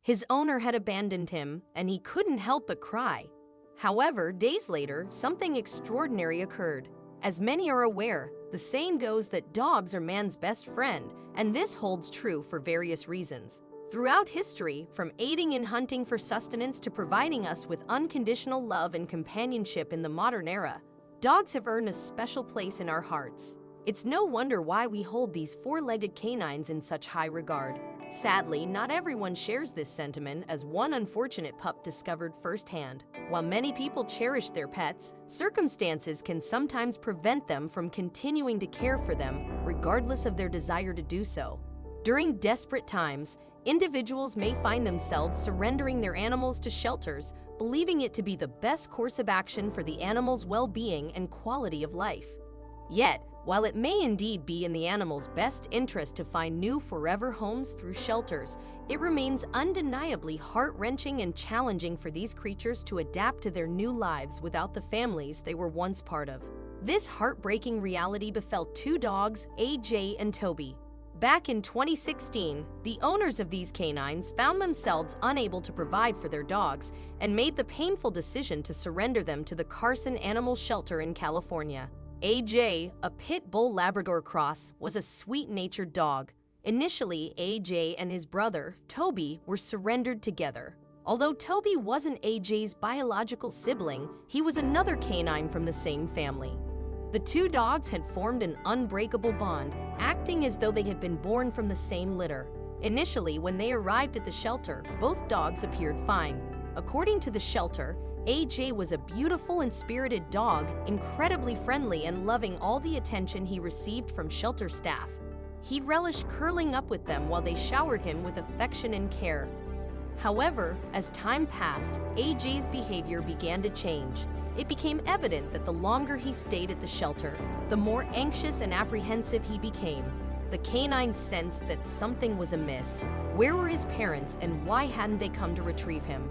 His owner had abandoned him, and he couldn't help but cry. However, days later, something extraordinary occurred. As many are aware, the saying goes that dogs are man's best friend, and this holds true for various reasons. Throughout history, from aiding in hunting for sustenance to providing us with unconditional love and companionship in the modern era, dogs have earned a special place in our hearts. It's no wonder why we hold these four-legged canines in such high regard. Sadly, not everyone shares this sentiment, as one unfortunate pup discovered firsthand. While many people cherish their pets, circumstances can sometimes prevent them from continuing to care for them, regardless of their desire to do so. During desperate times, individuals may find themselves surrendering their animals to shelters, believing it to be the best course of action for the animal's well-being and quality of life. Yet, while it may indeed be in the animal's best interest to find new forever homes through shelters, it remains undeniably heart-wrenching and challenging for these creatures to adapt to their new lives without the families they were once part of. This heartbreaking reality befell two dogs, AJ and Toby. Back in 2016, the owners of these canines found themselves unable to provide for their dogs and made the painful decision to surrender them to the Carson Animal Shelter in California. AJ, a pit bull Labrador cross, was a sweet-natured dog. Initially, AJ and his brother, Toby, were surrendered together. Although Toby wasn't AJ's biological sibling, he was another canine from the same family. The two dogs had formed an unbreakable bond, acting as though they had been born from the same litter. Initially, when they arrived at the shelter, both dogs appeared fine. According to the shelter, AJ was a beautiful and spirited dog, incredibly friendly and loving all the attention he received from shelter staff. He relished curling up with them while they showered him with affection and care. However, as time passed, AJ's behavior began to change. It became evident that the longer he stayed at the shelter, the more anxious and apprehensive he became. The canines sensed that something was amiss. Where were his parents, and why hadn't they come to retrieve him?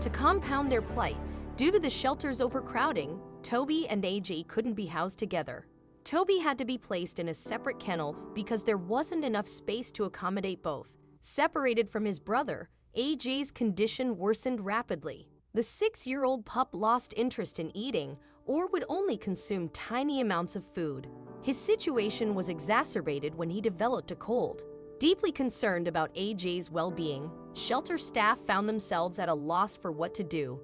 To compound their plight, due to the shelter's overcrowding, Toby and AJ couldn't be housed together. Toby had to be placed in a separate kennel because there wasn't enough space to accommodate both. Separated from his brother, AJ's condition worsened rapidly. The 6-year-old pup lost interest in eating or would only consume tiny amounts of food. His situation was exacerbated when he developed a cold. Deeply concerned about AJ's well-being, shelter staff found themselves at a loss for what to do.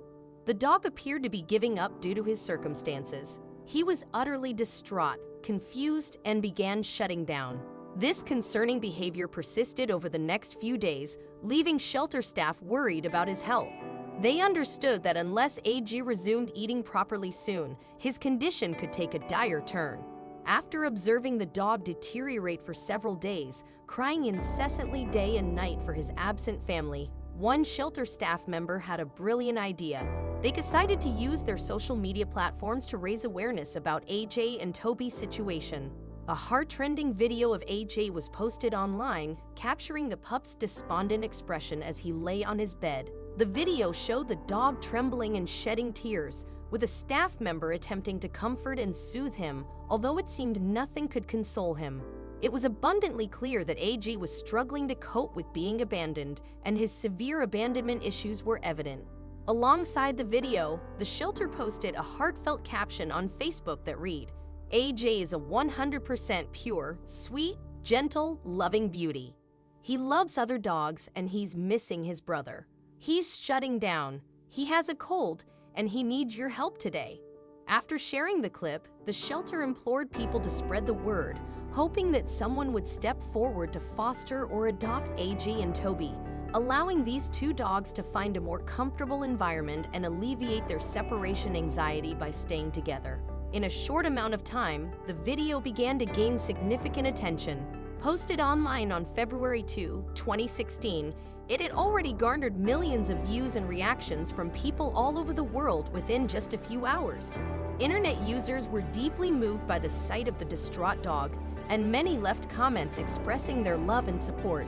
The dog appeared to be giving up due to his circumstances. He was utterly distraught, confused, and began shutting down. This concerning behavior persisted over the next few days, leaving shelter staff worried about his health. They understood that unless AJ resumed eating properly soon, his condition could take a dire turn. After observing the dog deteriorate for several days, crying incessantly day and night for his absent family, one shelter staff member had a brilliant idea. They decided to use their social media platforms to raise awareness about AJ and Toby's situation. A heart-rending video of AJ was posted online, capturing the pup's despondent expression as he lay on his bed. The video showed the dog trembling and shedding tears, with a staff member attempting to comfort and soothe him, although it seemed nothing could console him. It was abundantly clear that AJ was struggling to cope with being abandoned, and his severe abandonment issues were evident. Alongside the video, the shelter posted a heartfelt caption on Facebook that read, "AJ is a 100% pure, sweet, gentle, loving beauty. He loves other dogs and he's missing his brother. He's shutting down, he has a cold, and he needs your help today." After sharing the clip, the shelter implored people to spread the word, hoping that someone would step forward to foster or adopt AJ and Toby, allowing these two dogs to find a more comfortable environment and alleviate their separation anxiety by staying together. In a short amount of time, the video began to gain significant attention. Posted online on February 2, 2016, it had already garnered millions of views and reactions from people all over the world within just a few hours. Internet users were deeply moved by the sight of the distraught dog, and many left comments expressing their love and support.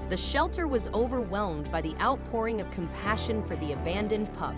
The shelter was overwhelmed by the outpouring of compassion for the abandoned pup.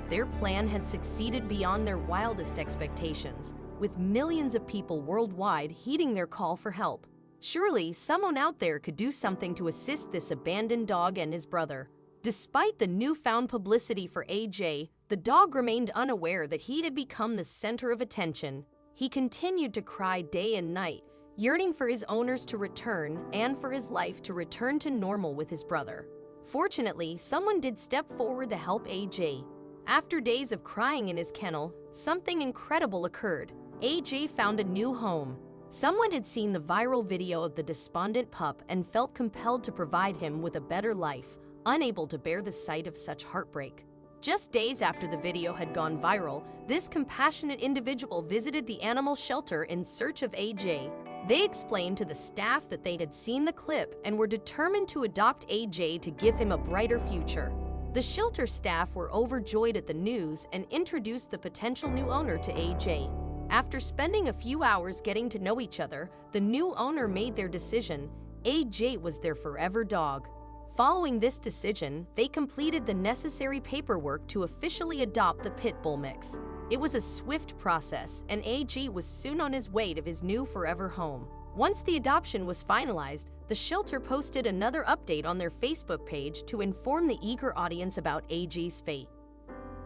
Their plan had succeeded beyond their wildest expectations, with millions of people worldwide heeding their call for help. Surely, someone out there could do something to assist this abandoned dog and his brother. Despite the newfound publicity for AJ, the dog remained unaware that he had become the center of attention. He continued to cry day and night, yearning for his owners to return and for his life to return to normal with his brother. Fortunately, someone did step forward to help AJ. After days of crying in his kennel, something incredible occurred. AJ found a new home. Someone had seen the viral video of the despondent pup and felt compelled to provide him with a better life, unable to bear the sight of such heartbreak. Just days after the video had gone viral, this compassionate individual visited the animal shelter in search of AJ. They explained to the staff that they had seen the clip and were determined to adopt AJ to give him a brighter future. The shelter staff were overjoyed at the news and introduced the potential new owner to AJ. After spending a few hours getting to know each other, the new owner made their decision. AJ was their forever dog. Following this decision, they completed the necessary paperwork to officially adopt the pit bull mix. It was a swift process, and AJ was soon on his way to his new forever home. Once the adoption was finalized, the shelter posted another update on their Facebook page to inform the eager audience about AJ's fate.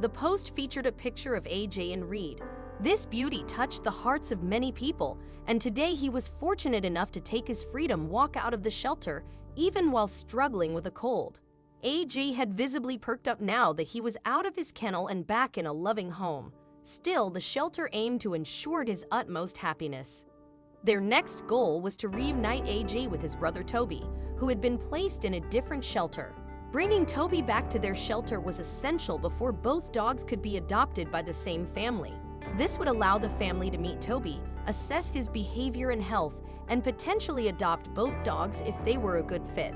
The post featured a picture of AJ and read, "This beauty touched the hearts of many people, and today he was fortunate enough to take his freedom walk out of the shelter, even while struggling with a cold." AJ had visibly perked up now that he was out of his kennel and back in a loving home. Still, the shelter aimed to ensure his utmost happiness. Their next goal was to reunite AJ with his brother Toby, who had been placed in a different shelter. Bringing Toby back to their shelter was essential before both dogs could be adopted by the same family. This would allow the family to meet Toby, assess his behavior and health, and potentially adopt both dogs if they were a good fit.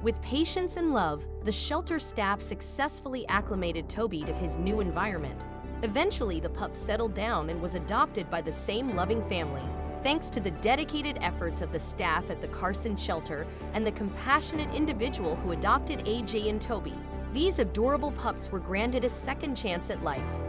With patience and love, the shelter staff successfully acclimated Toby to his new environment. Eventually, the pup settled down and was adopted by the same loving family, thanks to the dedicated efforts of the staff at the Carson shelter and the compassionate individual who adopted AJ and Toby. These adorable pups were granted a second chance at life.